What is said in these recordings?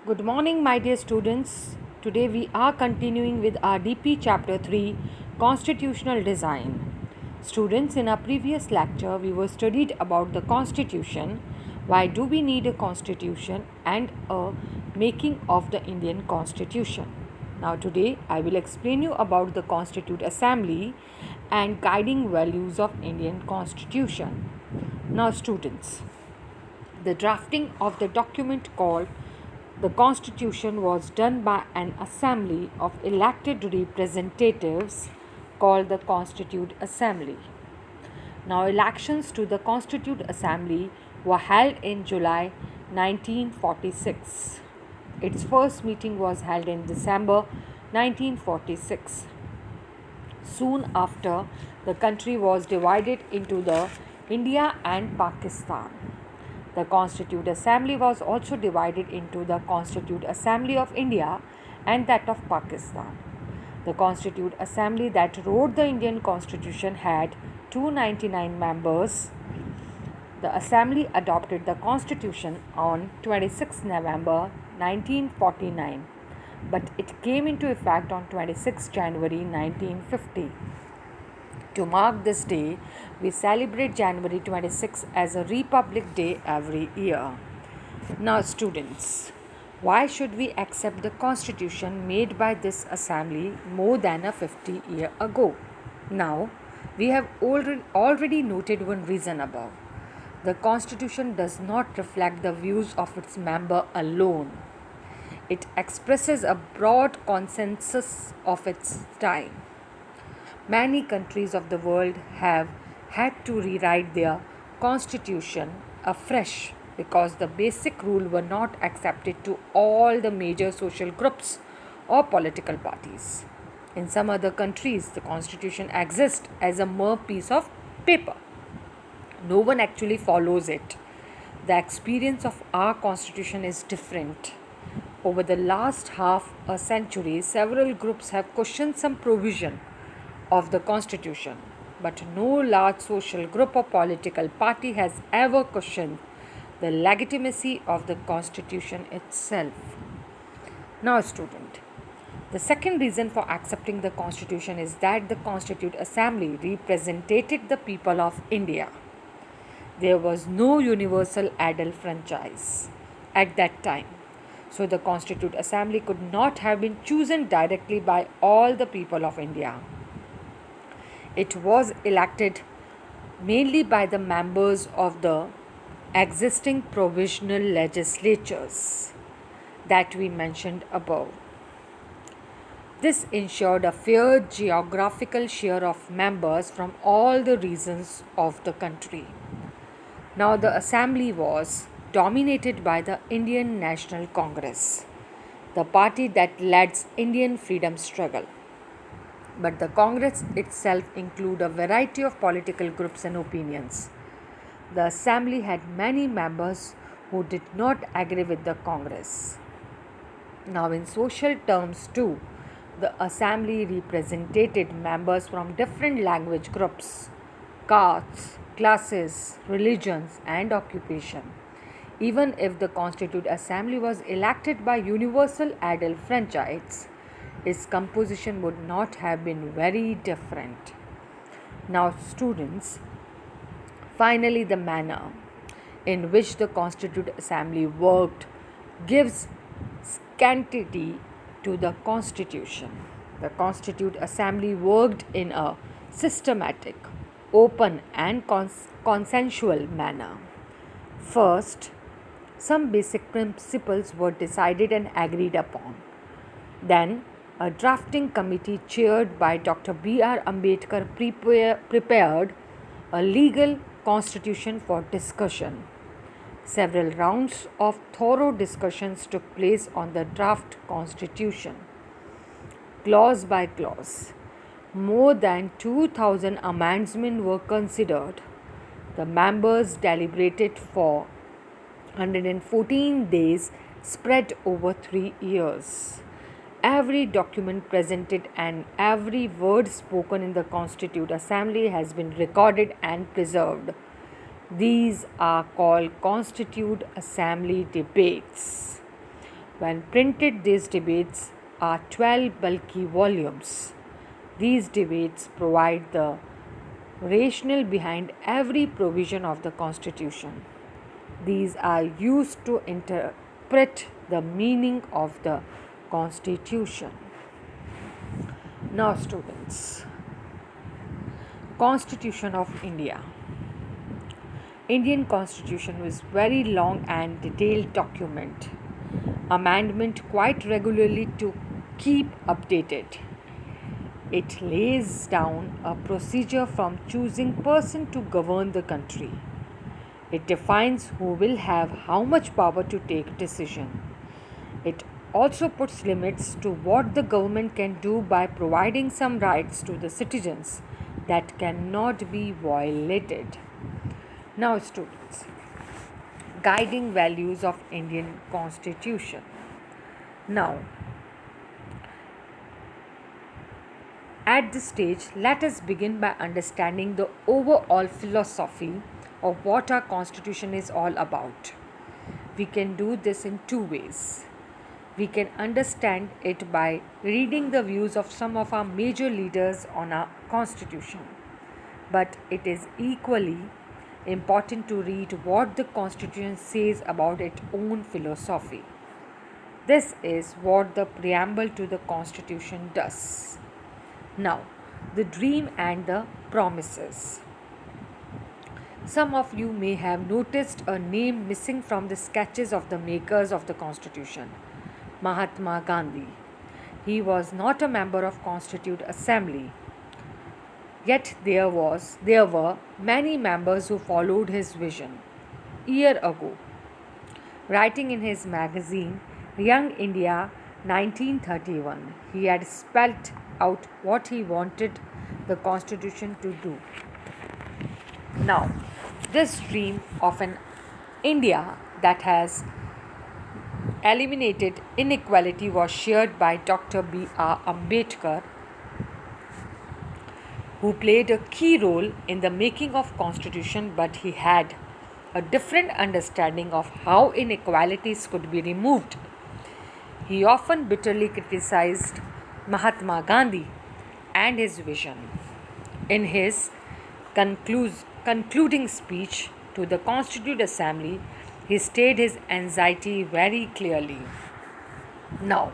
Good morning, my dear students. Today we are continuing with our DP Chapter 3 Constitutional Design. Students, in our previous lecture, we were studied about the Constitution. Why do we need a Constitution and a making of the Indian Constitution? Now, today I will explain you about the Constitute Assembly and guiding values of Indian Constitution. Now, students, the drafting of the document called the Constitution was done by an assembly of elected representatives called the Constitute Assembly. Now, elections to the Constitute Assembly were held in July 1946. Its first meeting was held in December 1946. Soon after, the country was divided into the India and Pakistan. The Constitute Assembly was also divided into the Constitute Assembly of India and that of Pakistan. The Constitute Assembly that wrote the Indian Constitution had 299 members. The Assembly adopted the Constitution on 26 November 1949, but it came into effect on 26 January 1950. To mark this day, we celebrate January 26 as a Republic Day every year. Now, students, why should we accept the Constitution made by this assembly more than a 50-year ago? Now, we have already noted one reason above. The Constitution does not reflect the views of its member alone. It expresses a broad consensus of its time. Many countries of the world have had to rewrite their constitution afresh because the basic rules were not accepted to all the major social groups or political parties. In some other countries, the constitution exists as a mere piece of paper. No one actually follows it. The experience of our constitution is different. Over the last half a century, several groups have questioned some provision of the Constitution, but no large social group or political party has ever questioned the legitimacy of the Constitution itself. Now, student, the second reason for accepting the Constitution is that the Constitute Assembly represented the people of India. There was no universal adult franchise at that time. So, the Constitute Assembly could not have been chosen directly by all the people of India. It was elected mainly by the members of the existing provisional legislatures that we mentioned above. This ensured a fair geographical share of members from all the regions of the country. Now, the assembly was dominated by the Indian National Congress, the party that led Indian freedom struggle. But the Congress itself included a variety of political groups and opinions. The Assembly had many members who did not agree with the Congress. Now, in social terms too, the Assembly represented members from different language groups, castes, classes, religions, and occupation. Even if the Constitute Assembly was elected by universal adult franchise, its composition would not have been very different. Now, students, finally, the manner in which the Constitute Assembly worked gives sanctity to the Constitution. The Constitute Assembly worked in a systematic, open, and consensual manner. First, some basic principles were decided and agreed upon. Then, a drafting committee chaired by Dr. B.R. Ambedkar prepared a legal constitution for discussion. Several rounds of thorough discussions took place on the draft constitution, clause by clause. More than 2,000 amendments were considered. The members deliberated for 114 days, spread over 3 years. Every document presented and every word spoken in the Constitute Assembly has been recorded and preserved. These are called Constitute Assembly debates. When printed, these debates are 12 bulky volumes. These debates provide the rationale behind every provision of the Constitution. These are used to interpret the meaning of the Constitution. Now, students, Constitution of India. Indian Constitution was very long and detailed document. Amendment quite regularly to keep updated. It lays down a procedure from choosing person to govern the country. It defines who will have how much power to take decision. It also puts limits to what the government can do by providing some rights to the citizens that cannot be violated. Now, students, guiding values of Indian Constitution. Now, at this stage, let us begin by understanding the overall philosophy of what our Constitution is all about. We can do this in two ways. We can understand it by reading the views of some of our major leaders on our Constitution. But it is equally important to read what the Constitution says about its own philosophy. This is what the preamble to the Constitution does. Now, the dream and the promises. Some of you may have noticed a name missing from the sketches of the makers of the Constitution, Mahatma Gandhi. He was not a member of Constituent Assembly. Yet there were many members who followed his vision. Year ago, writing in his magazine Young India 1931, he had spelled out what he wanted the Constitution to do. Now, this dream of an India that has eliminated inequality was shared by Dr. B.R. Ambedkar, who played a key role in the making of Constitution, but he had a different understanding of how inequalities could be removed. He often bitterly criticized Mahatma Gandhi and his vision. In his concluding speech to the Constituent Assembly, he stated his anxiety very clearly. Now,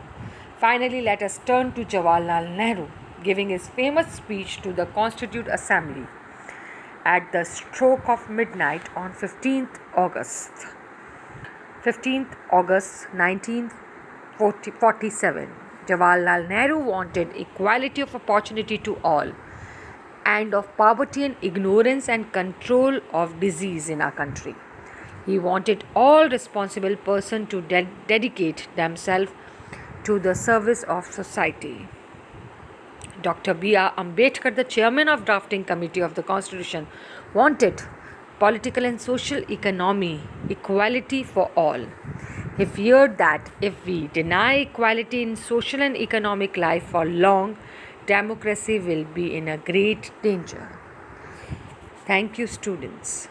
finally, let us turn to Jawaharlal Nehru, giving his famous speech to the Constituent Assembly at the stroke of midnight on 15th August 1947. Jawaharlal Nehru wanted equality of opportunity to all, and of poverty and ignorance and control of disease in our country. He wanted all responsible persons to dedicate themselves to the service of society. Dr. B.R. Ambedkar, the chairman of drafting committee of the Constitution, wanted political and social economy equality for all. He feared that if we deny equality in social and economic life for long, democracy will be in a great danger. Thank you, students.